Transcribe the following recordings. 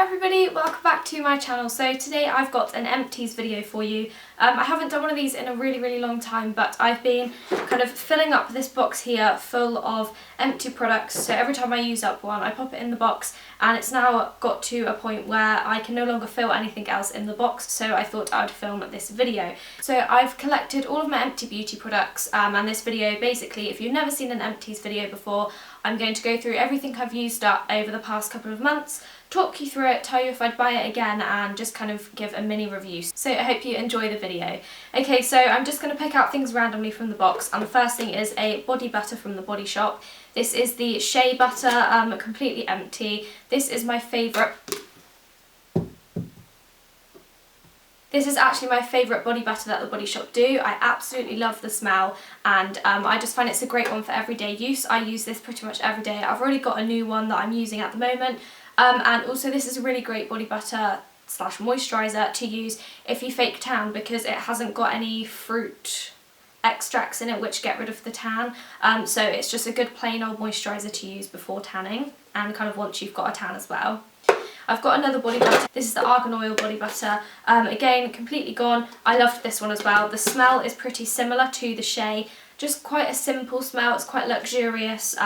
everybody, welcome back to my channel. So today I've got an Empties video for you. I haven't done one of these in a really long time, but I've been kind of filling up this box here full of empty products. So every time I use up one I pop it in the box, and it's now got to a point where I can no longer fill anything else in the box, so I thought I would film this video. So I've collected all of my empty beauty products, and this video basically, if you've never seen an Empties video before, I'm going to go through everything I've used up over the past couple of months, talk you through it, tell you if I'd buy it again, and just kind of give a mini review. So I hope you enjoy the video. Okay, so I'm just going to pick out things randomly from the box, and the first thing is a body butter from the Body Shop. This is the Shea butter, completely empty. This is my favourite. This is actually my favourite body butter that the Body Shop do. I absolutely love the smell, and I just find it's a great one for everyday use. I use this pretty much every day. I've already got a new one that I'm using at the moment, and also this is a really great body butter slash moisturiser to use if you fake tan, because it hasn't got any fruit extracts in it which get rid of the tan, so it's just a good plain old moisturiser to use before tanning, and kind of once you've got a tan as well. I've got another body butter. This is the Argon Oil body butter. Again, completely gone. I loved this one as well. The smell is pretty similar to the Shea. Just quite a simple smell. It's quite luxurious.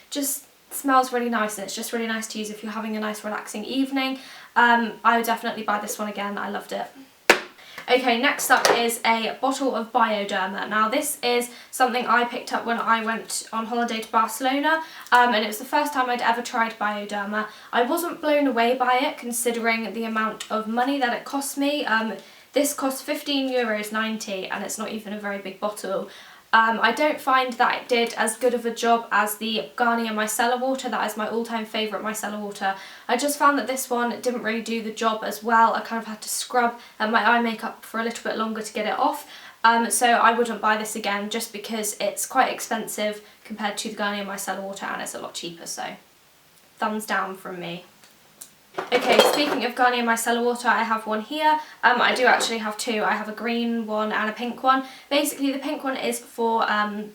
Just smells really nice, and it's just really nice to use if you're having a nice relaxing evening. I would definitely buy this one again. I loved it. Okay, next up is a bottle of Bioderma. Now this is something I picked up when I went on holiday to Barcelona, and it was the first time I'd ever tried Bioderma. I wasn't blown away by it considering the amount of money that it cost me. This cost €15.90, and it's not even a very big bottle. I don't find that it did as good of a job as the Garnier Micellar water. That is my all-time favourite micellar water. I just found that this one didn't really do the job as well. I kind of had to scrub my eye makeup for a little bit longer to get it off. So I wouldn't buy this again just because it's quite expensive compared to the Garnier Micellar water, and it's a lot cheaper, so thumbs down from me. Okay, speaking of Garnier Micellar water, I have one here. I do actually have two. I have a green one and a pink one. Basically, the pink one is for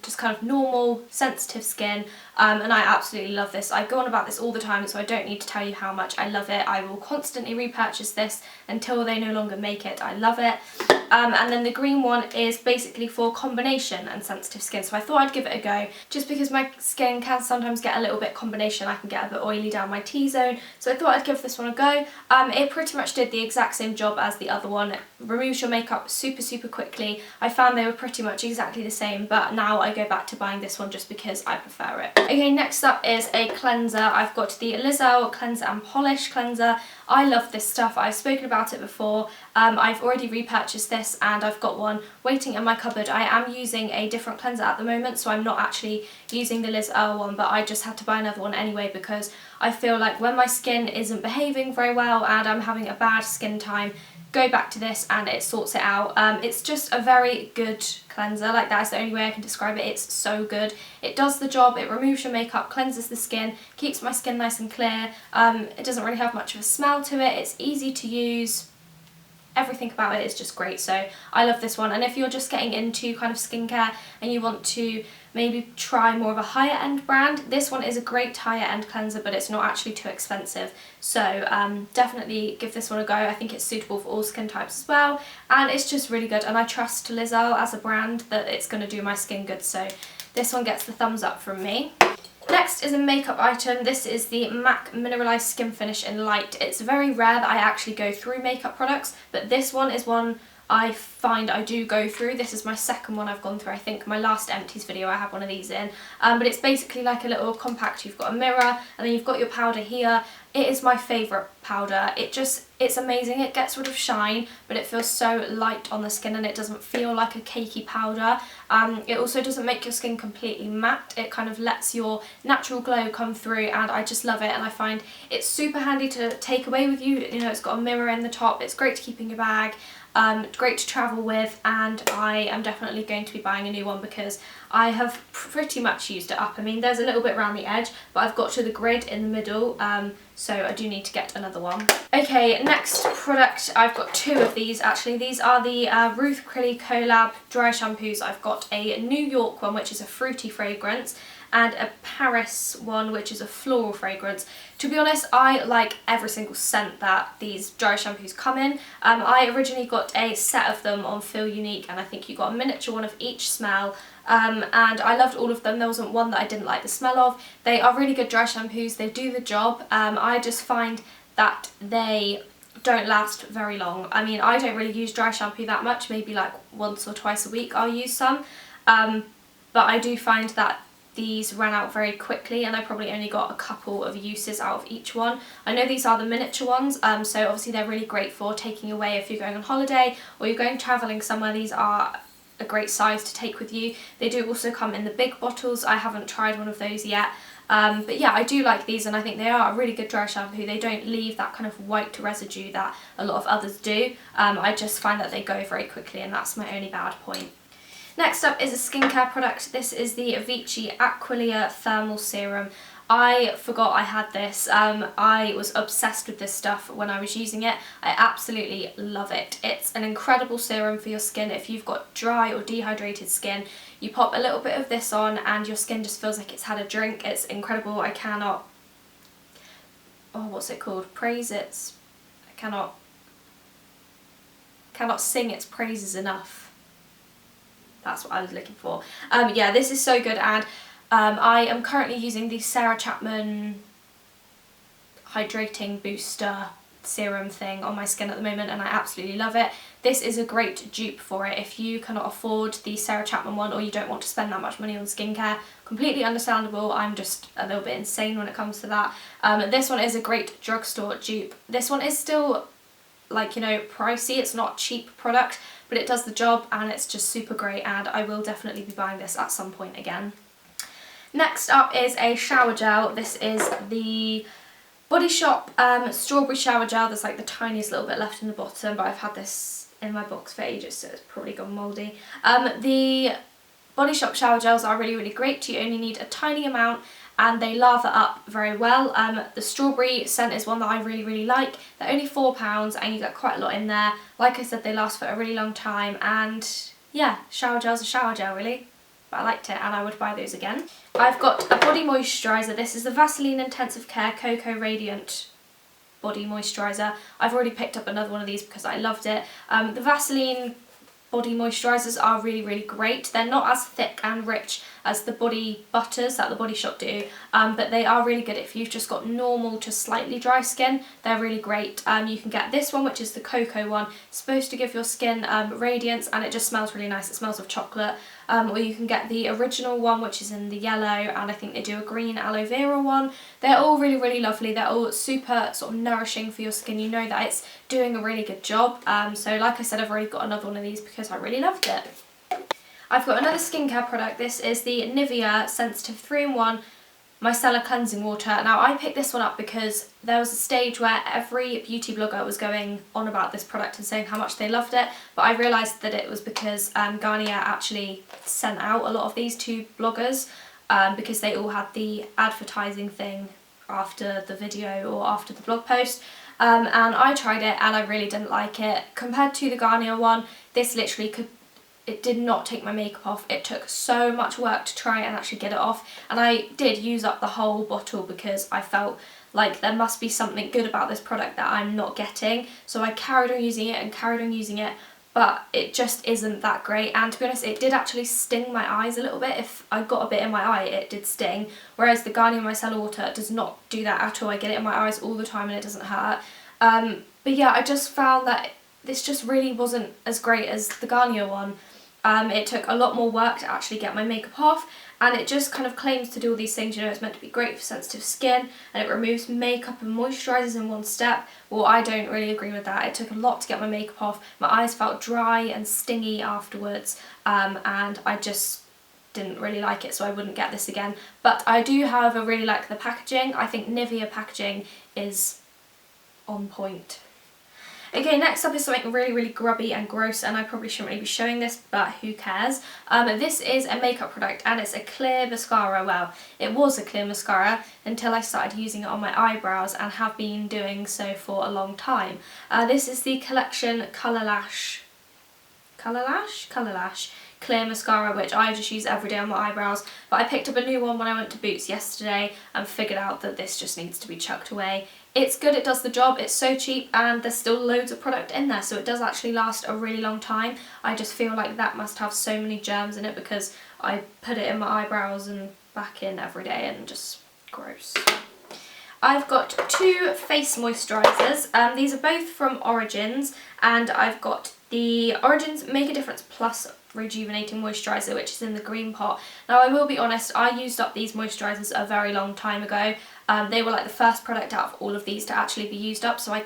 just kind of normal, sensitive skin, and I absolutely love this. I go on about this all the time, so I don't need to tell you how much I love it. I will constantly repurchase this until they no longer make it. I love it. And then the green one is basically for combination and sensitive skin, so I thought I'd give it a go, just because my skin can sometimes get a little bit combination. I can get a bit oily down my T-zone, so I thought I'd give this one a go. It pretty much did the exact same job as the other one. It removes your makeup super quickly. I found they were pretty much exactly the same, but now I go back to buying this one just because I prefer it. Okay, next up is a cleanser. I've got the Lizel Cleanser and Polish Cleanser. I love this stuff. I've spoken about it before. I've already repurchased this, and I've got one waiting in my cupboard. I am using a different cleanser at the moment, so I'm not actually using the Lizel one, but I just had to buy another one anyway because I feel like when my skin isn't behaving very well and I'm having a bad skin time, go back to this and it sorts it out. It's just a very good cleanser. Like, that is the only way I can describe it. It's so good. It does the job. It removes your makeup, cleanses the skin, keeps my skin nice and clear. It doesn't really have much of a smell to it. It's easy to use. Everything about it is just great, so I love this one. And if you're just getting into kind of skincare and you want to maybe try more of a higher end brand, this one is a great higher end cleanser, but it's not actually too expensive, so definitely give this one a go. I think it's suitable for all skin types as well, and it's just really good, and I trust Lizel as a brand that it's going to do my skin good, so this one gets the thumbs up from me. Next is a makeup item. This is the MAC Mineralized Skin Finish in Light. It's very rare that I actually go through makeup products, but this one is one I find I do go through. This is my second one I've gone through. I think my last Empties video I had one of these in, but it's basically like a little compact. You've got a mirror and then you've got your powder here. It is my favourite powder. It's amazing. It gets rid of shine, but it feels so light on the skin and it doesn't feel like a cakey powder. It also doesn't make your skin completely matte. It kind of lets your natural glow come through, and I just love it, and I find it's super handy to take away with you. You know, it's got a mirror in the top. It's great to keep in your bag. Great to travel with, and I am definitely going to be buying a new one because I have pretty much used it up. I mean, there's a little bit around the edge, but I've got to the grid in the middle, so I do need to get another one. Okay, next product, I've got two of these actually. These are the Ruth Crilly Collab dry shampoos. I've got a New York one, which is a fruity fragrance, and a Paris one, which is a floral fragrance. To be honest, I like every single scent that these dry shampoos come in. I originally got a set of them on Feel Unique, and I think you got a miniature one of each smell. And I loved all of them. There wasn't one that I didn't like the smell of. They are really good dry shampoos. They do the job. I just find that they don't last very long. I mean, I don't really use dry shampoo that much. Maybe like once or twice a week I'll use some. But I do find that these ran out very quickly, and I probably only got a couple of uses out of each one. I know these are the miniature ones, so obviously they're really great for taking away if you're going on holiday or you're going travelling somewhere. These are a great size to take with you. They do also come in the big bottles. I haven't tried one of those yet. But yeah, I do like these, and I think they are a really good dry shampoo. They don't leave that kind of white residue that a lot of others do. I just find that they go very quickly, and that's my only bad point. Next up is a skincare product. This is the Avicii Aqualia Thermal Serum. I forgot I had this. I was obsessed with this stuff when I was using it. I absolutely love it. It's an incredible serum for your skin. If you've got dry or dehydrated skin, you pop a little bit of this on and your skin just feels like it's had a drink. It's incredible. I cannot, what's it called? Praise its, I cannot sing its praises enough. That's what I was looking for. Yeah, this is so good, and I am currently using the Sarah Chapman Hydrating Booster Serum thing on my skin at the moment, and I absolutely love it. This is a great dupe for it. If you cannot afford the Sarah Chapman one, or you don't want to spend that much money on skincare, completely understandable. I'm just a little bit insane when it comes to that. This one is a great drugstore dupe. This one is still, like, you know, pricey. It's not a cheap product, but it does the job, and it's just super great, and I will definitely be buying this at some point again. Next up is a shower gel. This is the Body Shop Strawberry Shower Gel. There's like the tiniest little bit left in the bottom, but I've had this in my box for ages, so it's probably gone mouldy. The Body Shop shower gels are really, really great. You only need a tiny amount, and they lather up very well. The strawberry scent is one that I really, really like. They're only £4 and you get quite a lot in there. Like I said, they last for a really long time, and yeah, shower gel's a shower gel really. But I liked it, and I would buy those again. I've got a body moisturiser. This is the Vaseline Intensive Care Cocoa Radiant Body Moisturiser. I've already picked up another one of these because I loved it. The Vaseline body moisturisers are really, really great. They're not as thick and rich as the body butters that the Body Shop do, but they are really good if you've just got normal to slightly dry skin. They're really great. You can get this one, which is the cocoa one. It's supposed to give your skin radiance, and it just smells really nice. It smells of chocolate. Or you can get the original one, which is in the yellow, and I think they do a green aloe vera one. They're all really, really lovely. They're all super sort of nourishing for your skin. You know that it's doing a really good job. So like I said, I've already got another one of these because I really loved it. I've got another skincare product. This is the Nivea Sensitive 3-in-1 Micellar Cleansing Water. Now, I picked this one up because there was a stage where every beauty blogger was going on about this product and saying how much they loved it, but I realised that it was because Garnier actually sent out a lot of these to bloggers because they all had the advertising thing after the video or after the blog post. And I tried it and I really didn't like it. Compared to the Garnier one, this literally it did not take my makeup off. It took so much work to try and actually get it off, and I did use up the whole bottle because I felt like there must be something good about this product that I'm not getting. So I carried on using it and carried on using it, but it just isn't that great. And to be honest, it did actually sting my eyes a little bit. If I got a bit in my eye, it did sting, whereas the Garnier Micellar Water does not do that at all. I get it in my eyes all the time and it doesn't hurt. But yeah, I just found that this just really wasn't as great as the Garnier one. It took a lot more work to actually get my makeup off, and it just kind of claims to do all these things. You know, it's meant to be great for sensitive skin, and it removes makeup and moisturisers in one step. Well, I don't really agree with that. It took a lot to get my makeup off. My eyes felt dry and stingy afterwards, and I just didn't really like it, so I wouldn't get this again. But I do, however, really like the packaging. I think Nivea packaging is on point. Okay, next up is something really, really grubby and gross, and I probably shouldn't really be showing this, but who cares. This is a makeup product, and it's a clear mascara. Well, it was a clear mascara until I started using it on my eyebrows, and have been doing so for a long time. This is the Collection Colour Lash clear mascara, which I just use every day on my eyebrows, but I picked up a new one when I went to Boots yesterday and figured out that this just needs to be chucked away. It's good, it does the job, it's so cheap, and there's still loads of product in there, so it does actually last a really long time. I just feel like that must have so many germs in it because I put it in my eyebrows and back in every day and just gross. I've got 2 face moisturisers. These are both from Origins, and I've got the Origins Make a Difference Plus Rejuvenating Moisturiser, which is in the green pot. Now I will be honest, I used up these moisturisers a very long time ago. They were like the first product out of all of these to actually be used up, so I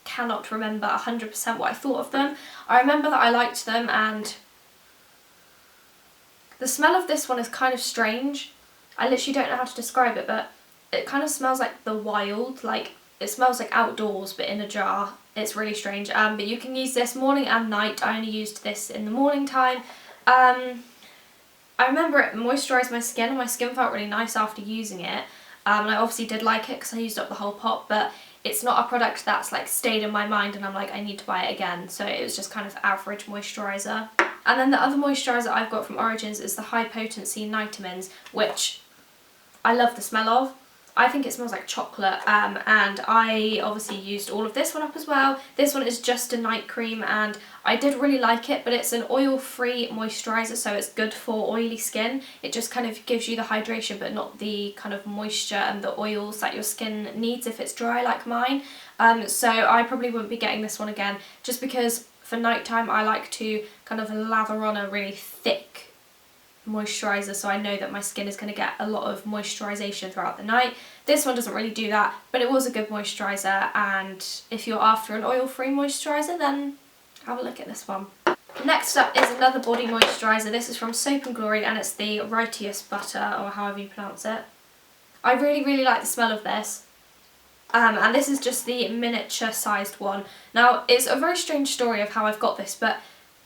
cannot remember 100% what I thought of them. I remember that I liked them, and the smell of this one is kind of strange. I literally don't know how to describe it, but it kind of smells like the wild, like it smells like outdoors but in a jar. It's really strange, but you can use this morning and night. I only used this in the morning time. I remember it moisturised my skin, and my skin felt really nice after using it. And I obviously did like it because I used up the whole pot, but it's not a product that's like stayed in my mind and I'm like, I need to buy it again. So it was just kind of average moisturiser. And then the other moisturiser I've got from Origins is the High Potency Nitamins, which I love the smell of. I think it smells like chocolate, and I obviously used all of this one up as well. This one is just a night cream, and I did really like it, but it's an oil-free moisturiser, so it's good for oily skin. It just kind of gives you the hydration, but not the kind of moisture and the oils that your skin needs if it's dry like mine. So I probably wouldn't be getting this one again, just because for nighttime I like to kind of lather on a really thick moisturiser, so I know that my skin is going to get a lot of moisturisation throughout the night. This one doesn't really do that, but it was a good moisturiser, and if you're after an oil-free moisturiser, then have a look at this one. Next up is another body moisturiser. This is from Soap & Glory, and it's the Righteous Butter, or however you pronounce it. I really like the smell of this. And this is just the miniature sized one. Now, it's a very strange story of how I've got this, but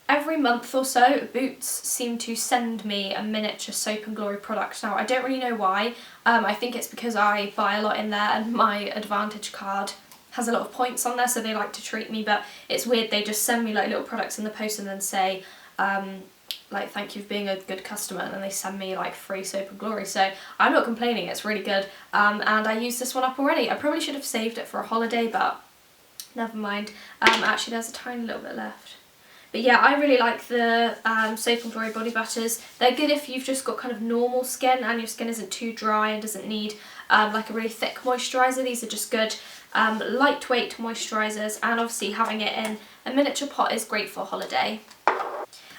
every month or so, Boots seem to send me a miniature Soap & Glory product. Now, I don't really know why. I think it's because I buy a lot in there and my Advantage card has a lot of points on there, so they like to treat me, but it's weird, they just send me like little products in the post and then say, like, thank you for being a good customer, and then they send me like free Soap & Glory, so I'm not complaining, it's really good. And I used this one up already. I probably should have saved it for a holiday, but never mind. Actually, there's a tiny little bit left. But yeah, I really like the Soap & Glory body butters. They're good if you've just got kind of normal skin and your skin isn't too dry and doesn't need like a really thick moisturiser. These are just good lightweight moisturisers, and obviously having it in a miniature pot is great for holiday.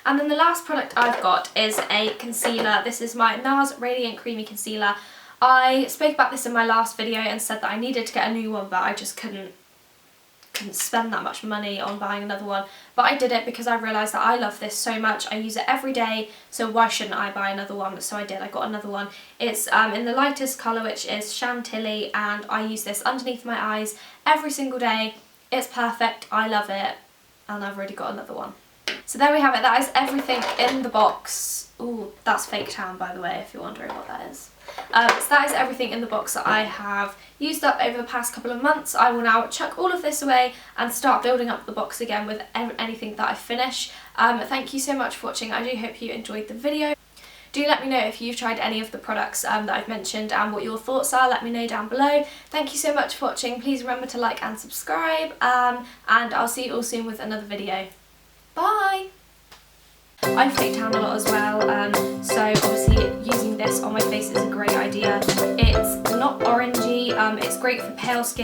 And then the last product I've got is a concealer. This is my Nars Radiant Creamy Concealer. I spoke about this in my last video and said that I needed to get a new one, but I just couldn't spend that much money on buying another one, but I did it because I realised that I love this so much. I use it every day, so why shouldn't I buy another one? So I did. I got another one. It's in the lightest colour, which is Chantilly, and I use this underneath my eyes every single day. It's perfect. I love it, and I've already got another one. So there we have it. That is everything in the box. Ooh, that's fake tan, by the way, if you're wondering what that is. So that is everything in the box that I have used up over the past couple of months. I will now chuck all of this away and start building up the box again with anything that I finish. Thank you so much for watching. I do hope you enjoyed the video. Do let me know if you've tried any of the products that I've mentioned and what your thoughts are. Let me know down below. Thank you so much for watching. Please remember to like and subscribe, and I'll see you all soon with another video. Bye! I fake tan a lot as well, so obviously using this on my face is a great idea. It's not orangey, it's great for pale skin,